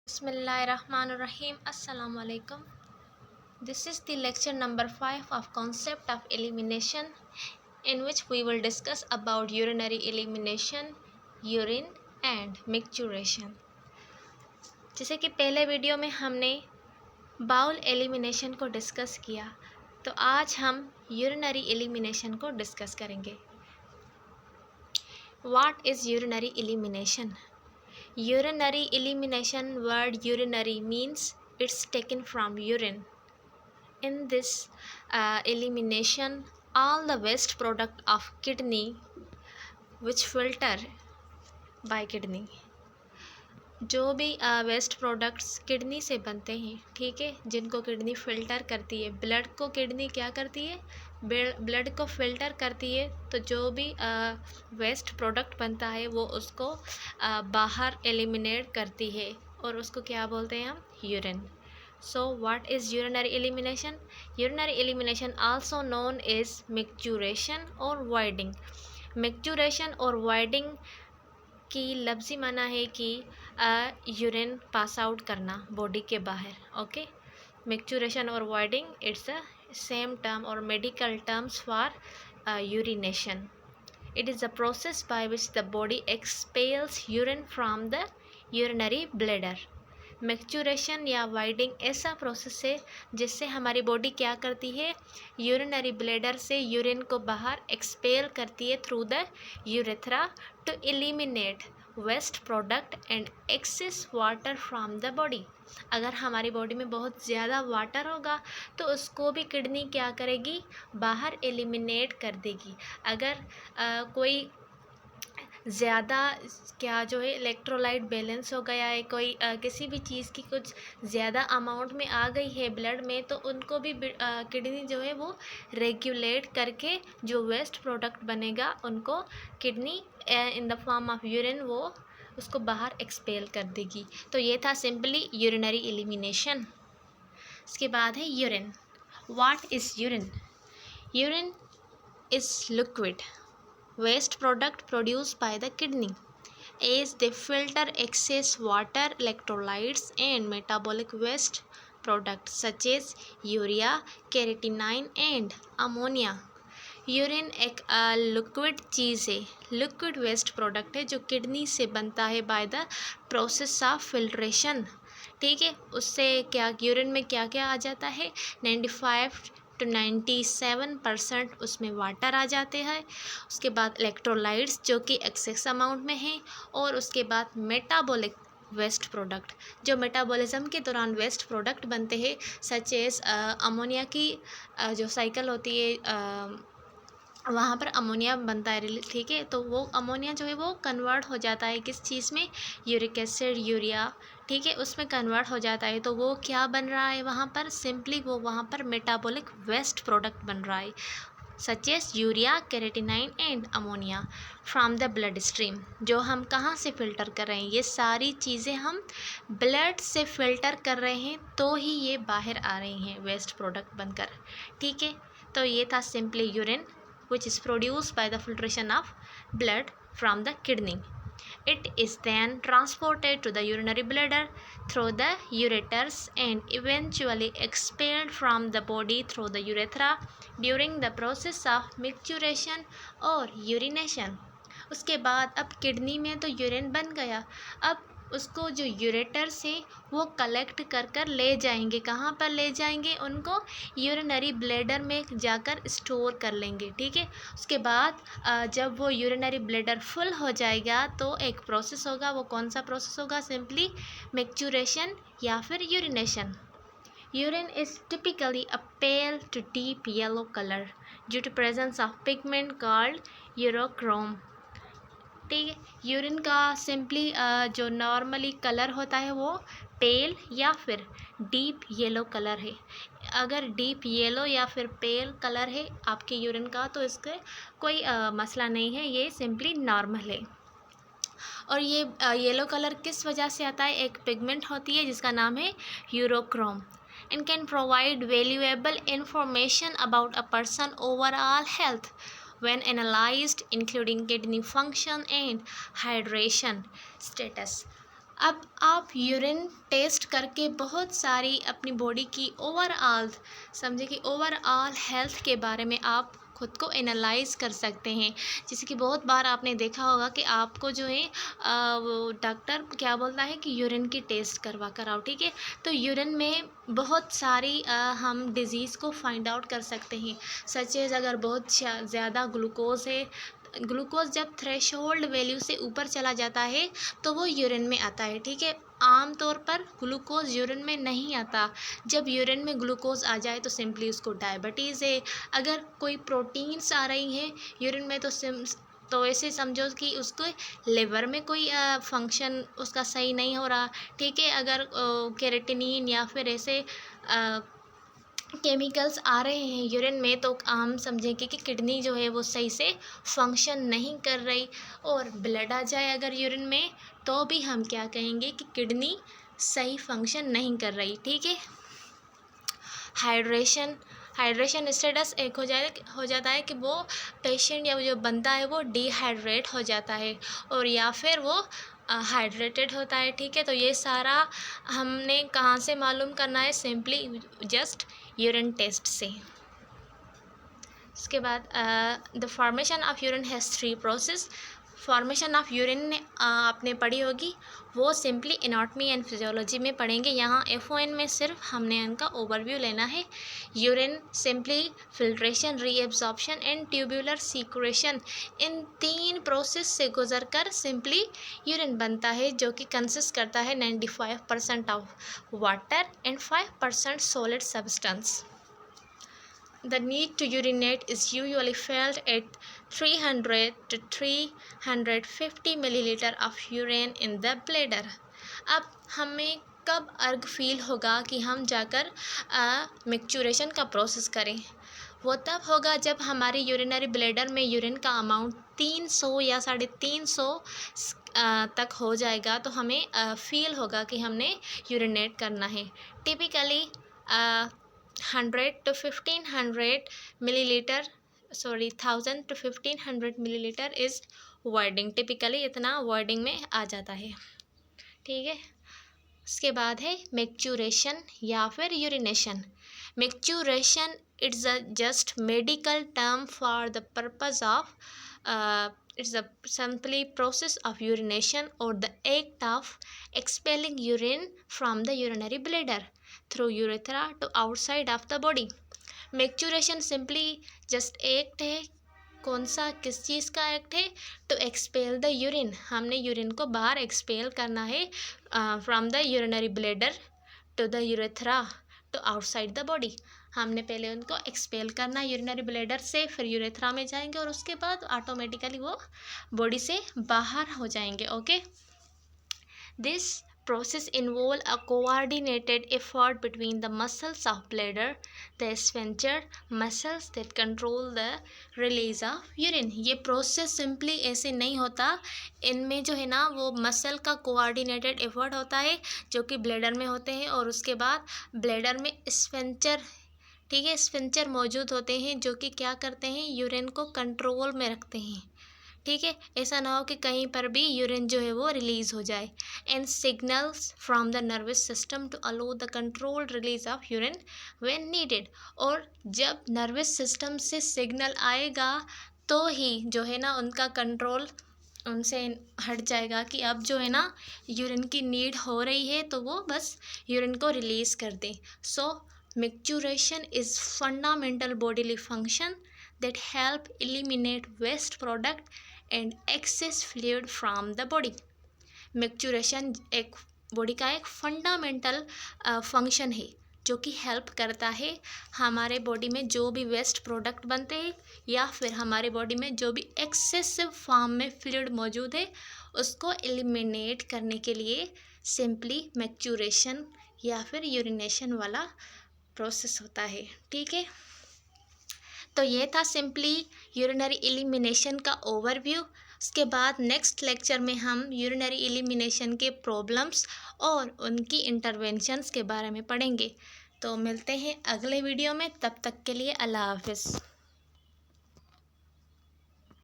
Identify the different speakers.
Speaker 1: Bismillahirrahmanirrahim. Assalamu alaikum. This is the lecture number 5 of concept of elimination, in which we will discuss about urinary elimination, urine and micturition. जैसे कि पहले video में हमने bowl elimination को discuss किया, तो आज हम यूरिनरी एलिमिनेशन को डिस्कस करेंगे. What is urinary elimination? Urinary elimination, word urinary means it's taken from urine. In this elimination, all the waste product of kidney which filter by kidney, जो भी waste products kidney से बनते हैं, ठीक है, जिनको किडनी फ़िल्टर करती है, ब्लड को किडनी क्या करती है, ब्लड को फ़िल्टर करती है, तो जो भी वेस्ट प्रोडक्ट बनता है वो उसको बाहर एलिमिनेट करती है और उसको क्या बोलते हैं हम, urine. So what is urinary elimination? Urinary elimination also known as micturition or voiding. Micturition और voiding की लफ्ज़ी माना है कि यूरिन पास आउट करना बॉडी के बाहर. ओके, मिक्चुरेशन और voiding it's a same term और medical terms for urination. It is a process by which the body expels urine from the urinary bladder. Micturition या वाइडिंग ऐसा process है जिससे हमारी बॉडी क्या करती है, यूरिनरी ब्लैडर से यूरिन को बाहर एक्सपेल करती है through the urethra to eliminate waste product and excess water from the body. अगर हमारी बॉडी में बहुत ज़्यादा वाटर होगा तो उसको भी किडनी क्या करेगी, बाहर एलिमिनेट कर देगी. अगर कोई ज़्यादा क्या जो है इलेक्ट्रोलाइट बैलेंस हो गया है, कोई किसी भी चीज़ की कुछ ज़्यादा अमाउंट में आ गई है ब्लड में, तो उनको भी किडनी जो है वो रेगुलेट करके जो वेस्ट प्रोडक्ट बनेगा उनको kidney in the form of urine वो उसको बाहर एक्सपेल कर देगी. तो ये था सिंपली यूरिनरी एलिमिनेशन. इसके बाद है urine. What is urine? Urine is liquid waste product produced by the kidney as they filter excess water, electrolytes and metabolic waste products such as urea, creatinine and ammonia. Urine एक liquid चीज़ है, liquid waste product है जो kidney से बनता है by the process of filtration. ठीक है, उससे क्या यूरिन में क्या क्या आ जाता है, 95 to 97% उसमें वाटर आ जाते हैं. उसके बाद इलेक्ट्रोलाइट्स जो कि एक्सेस अमाउंट में हैं, और उसके बाद मेटाबॉलिक वेस्ट प्रोडक्ट जो मेटाबॉलिज्म के दौरान वेस्ट प्रोडक्ट बनते हैं, सच एज अमोनिया की जो साइकिल होती है वहाँ पर अमोनिया बनता है, ठीक है. तो वो अमोनिया जो है वो कन्वर्ट हो जाता है किस चीज़ में, यूरिक एसिड, यूरिया, ठीक है, उसमें कन्वर्ट हो जाता है. तो वो क्या बन रहा है वहाँ पर, सिंपली वो वहाँ पर मेटाबॉलिक वेस्ट प्रोडक्ट बन रहा है, such as urea, creatinine and ammonia from the blood stream. जो हम कहाँ से फ़िल्टर कर रहे हैं, ये सारी चीज़ें हम ब्लड से फ़िल्टर कर रहे हैं, तो ही ये बाहर आ रही हैं वेस्ट प्रोडक्ट बनकर. ठीक है, तो ये था simply urine which is produced by the filtration of blood from the kidney. It is then transported to the urinary bladder through the ureters and eventually expelled from the body through the urethra during the process of micturition or urination. उसके बाद अब kidney में तो urine बन गया, अब उसको जो यूरेटर्स हैं वो कलेक्ट कर कर ले जाएंगे. कहाँ पर ले जाएंगे, उनको यूरिनरी ब्लैडर में जाकर स्टोर कर लेंगे. ठीक है, उसके बाद जब वो यूरिनरी ब्लैडर फुल हो जाएगा तो एक प्रोसेस होगा. वो कौन सा प्रोसेस होगा, सिंपली मिक्चुरेशन या फिर urination. Urine is typically a pale to deep yellow colour due to presence of pigment called urochrome. ठीक है, यूरिन का सिंपली जो नॉर्मली कलर होता है वो पेल या फिर डीप येलो कलर है. अगर डीप येलो या फिर पेल कलर है आपके यूरिन का तो इसके कोई मसला नहीं है, ये सिंपली नॉर्मल है. और ये येलो कलर किस वजह से आता है, एक पिगमेंट होती है जिसका नाम है urochrome, and can provide valuable information about a person overall health when analyzed, including kidney function and hydration status. अब आप यूरिन टेस्ट करके बहुत सारी अपनी बॉडी की ओवरऑल, समझे कि ओवरऑल हेल्थ के बारे में आप खुद को एनालाइज कर सकते हैं। जैसे कि बहुत बार आपने देखा होगा कि आपको जो है वो डॉक्टर क्या बोलता है कि यूरिन की टेस्ट करवा कर आओ, ठीक है। तो यूरिन में बहुत सारी हम डिज़ीज़ को फाइंड आउट कर सकते हैं। सच एज अगर बहुत ज़्यादा ग्लूकोज है, ग्लूकोज जब थ्रेशोल्ड वैल्यू से ऊपर चला जाता है तो वो यूरिन में आता है, ठीक है। आम तौर पर ग्लूकोज यूरिन में नहीं आता। जब यूरिन में ग्लूकोज आ जाए तो सिंपली उसको डायबिटीज़ है। अगर कोई प्रोटीन्स आ रही हैं यूरिन में तो ऐसे समझो कि उसको लिवर में कोई फंक्शन उसका सही नहीं हो रहा, ठीक है। अगर केराटिनिन या फिर ऐसे केमिकल्स आ रहे हैं यूरिन में तो हम समझेंगे कि किडनी जो है वो सही से फंक्शन नहीं कर रही। और ब्लड आ जाए अगर यूरिन में तो भी हम क्या कहेंगे कि किडनी सही फंक्शन नहीं कर रही, ठीक है। हाइड्रेशन स्टेटस एक हो जाता है कि वो पेशेंट या जो बंदा है वो डिहाइड्रेट हो जाता है और या फिर वो हाइड्रेटेड होता है, ठीक है। तो ये सारा हमने कहाँ से मालूम करना है, सिंपली जस्ट यूरिन टेस्ट से। इसके बाद the formation of urine has 3 process. Formation of urine आपने पढ़ी होगी, वो सिंपली एनाटॉमी एंड फिजियोलॉजी में पढ़ेंगे। यहाँ FON में सिर्फ हमने उनका ओवरव्यू लेना है। Urine simply filtration, reabsorption and tubular secretion, in 3 process से गुजर कर सिंपली यूरिन बनता है, जो कि कंसिस्ट करता है 95% of water and 5% solid substance. The need to urinate is usually felt at 300 to 350 milliliter of urine in the bladder. अब हमें कब अर्ग फील होगा कि हम जाकर मैक्चुरेशन का प्रोसेस करें, वो तब होगा जब हमारी यूरिनरी ब्लैडर में यूरिन का अमाउंट 300 या 350 तक हो जाएगा तो हमें फील होगा कि हमने यूरिनेट करना है। Typically 100 to 1500 milliliter, 1000 to 1500 milliliter is voiding. Typically इतना वॉइडिंग में आ जाता है, ठीक है। उसके बाद है मैक्चुरेशन या फिर urination. मैक्चुरेशन it's a just medical term for the purpose of it's a simply process of urination or the act of expelling urine from the urinary bladder through urethra to outside of the body. Maturation simply just act है, कौन सा किस चीज़ का act है, to expel the urine, हमने urine को बाहर expel करना है from the urinary bladder to the urethra to outside the body. हमने पहले उनको एक्सपेल करना यूरिनरी ब्लैडर से, फिर यूरेथ्रा में जाएंगे और उसके बाद ऑटोमेटिकली वो बॉडी से बाहर हो जाएंगे, okay. This process involve a coordinated effort between the muscles of bladder, the sphincter muscles that control the release of urine. ये प्रोसेस सिंपली ऐसे नहीं होता, इनमें जो है ना वो मसल का कोऑर्डिनेटेड एफर्ट होता है जो कि ब्लैडर में होते हैं और उसके बाद ब्लैडर में स्फिंक्टर, ठीक है, स्फिंक्टर मौजूद होते हैं जो कि क्या करते हैं, यूरिन को कंट्रोल में रखते हैं, ठीक है। ऐसा ना हो कि कहीं पर भी यूरिन जो है वो रिलीज़ हो जाए। And signals from the nervous system to allow the control release of urine when needed. और जब नर्वस सिस्टम से सिग्नल आएगा तो ही जो है ना उनका कंट्रोल उनसे हट जाएगा कि अब जो है ना यूरिन की नीड हो रही है तो वो बस यूरिन को रिलीज़ कर दें। So micturition is fundamental bodily function that help eliminate waste product and excess fluid from the body. मैक्चुरेशन एक बॉडी का एक फंडामेंटल फंक्शन है जो कि हेल्प करता है हमारे बॉडी में जो भी वेस्ट प्रोडक्ट बनते हैं या फिर हमारे बॉडी में जो भी एक्सेसिव फॉर्म में फ्लूइड मौजूद है उसको एलिमिनेट करने के लिए सिंपली मैक्चुरेशन या फिर यूरिनेशन वाला प्रोसेस होता है, ठीक है। तो ये था सिंपली यूरिनरी एलिमिनेशन का ओवरव्यू। उसके बाद नेक्स्ट लेक्चर में हम यूरिनरी एलिमिनेशन के प्रॉब्लम्स और उनकी इंटरवेंशंस के बारे में पढ़ेंगे। तो मिलते हैं अगले वीडियो में, तब तक के लिए अल्लाह हाफिज़।